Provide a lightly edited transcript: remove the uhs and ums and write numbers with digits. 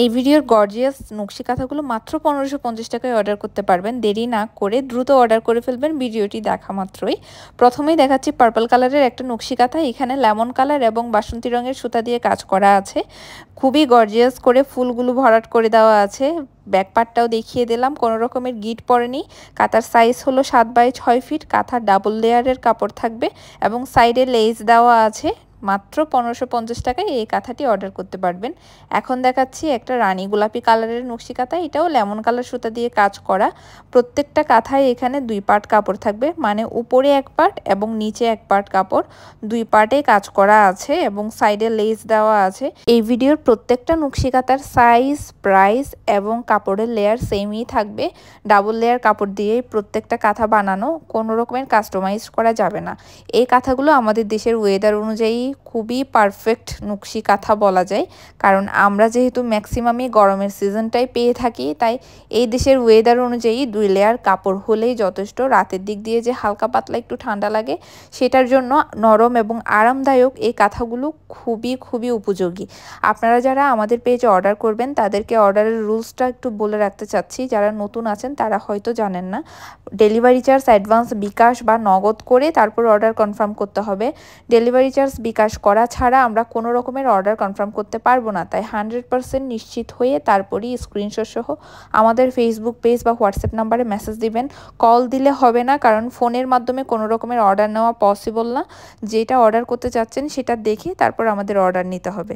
এই ভিডিওর গর্জিয়াস নকশি কাঁথাগুলো মাত্র 1550 টাকায় অর্ডার করতে পারবেন। দেরি না করে দ্রুত অর্ডার করে ফেলবেন ভিডিওটি দেখা মাত্রই। প্রথমেই দেখাচ্ছি পার্পল কালারের একটা নকশি কাঁথা। এখানে লেমন কালার এবং বাসন্তী রঙের সুতা দিয়ে কাজ করা আছে। খুবই গর্জিয়াস করে ফুলগুলো ভরাট করে দেওয়া আছে। ব্যাক পার্টটাও দেখিয়ে দিলাম, কোনো রকমের গিট পড়েনি। কাঁথার সাইজ হলো 7 বাই 6 ফিট। কাঁথার ডাবল লেয়ারের কাপড় থাকবে এবং সাইডে লেস দেওয়া আছে। মাত্র 1550 টাকায় এই কাঁথাটি অর্ডার করতে পারবেন। এখন দেখাচ্ছি একটা রানী গোলাপি কালারের নকশি কাঁথা। এটাও লেমন কালার সুতা দিয়ে কাজ করা। প্রত্যেকটা কাঁথায় এখানে 2 পার্ট কাপড় থাকবে, মানে উপরে 1 পার্ট এবং নিচে 1 পার্ট কাপড়, 2 পার্টে কাজ করা আছে এবং সাইডে লেস দেওয়া আছে। এই ভিডিওর প্রত্যেকটা নকশি কাঁথার সাইজ, প্রাইস এবং কাপড়ের লেয়ার সেমই থাকবে। ডাবল লেয়ার কাপড় দিয়েই প্রত্যেকটা কাঁথা বানানো, কোনো রকমের কাস্টমাইজ করা যাবে না। এই কাঁথাগুলো আমাদের দেশের ওয়েদার অনুযায়ী খুবই পারফেক্ট নকশি কাঁথা বলা যায়, কারণ আমরা যেহেতু ম্যাক্সিমামই গরমের সিজনটাই পেয়ে থাকি, তাই এই দেশের ওয়েদার অনুযায়ী 2 লেয়ার কাপড় হলেই যথেষ্ট। রাতের দিক দিয়ে যে হালকা পাতলা একটু ঠান্ডা লাগে, সেটার জন্য নরম এবং আরামদায়ক এই কাঁথাগুলো খুবই উপযোগী। আপনারা যারা আমাদের পেজে অর্ডার করবেন তাদেরকে অর্ডারের রুলসটা একটু বলে রাখতে চাচ্ছি। যারা নতুন আছেন তারা হয়তো জানেন না। ডেলিভারি চার্জ অ্যাডভান্স বিকাশ বা নগদ করে তারপর অর্ডার কনফার্ম করতে হবে। ডেলিভারি চার্জ বিকাশ করা ছাড়া আমরা কোনো রকমের অর্ডার কনফার্ম করতে পারবো না। তাই 100% নিশ্চিত হয়ে তারপরই স্ক্রিনশট সহ আমাদের ফেসবুক পেজ বা হোয়াটসঅ্যাপ নাম্বারে মেসেজ দিবেন। কল দিলে হবে না, কারণ ফোনের মাধ্যমে কোনো রকমের অর্ডার নেওয়া পসিবল না। যেটা অর্ডার করতে চাচ্ছেন সেটা দেখে তারপর আমাদের অর্ডার নিতে হবে।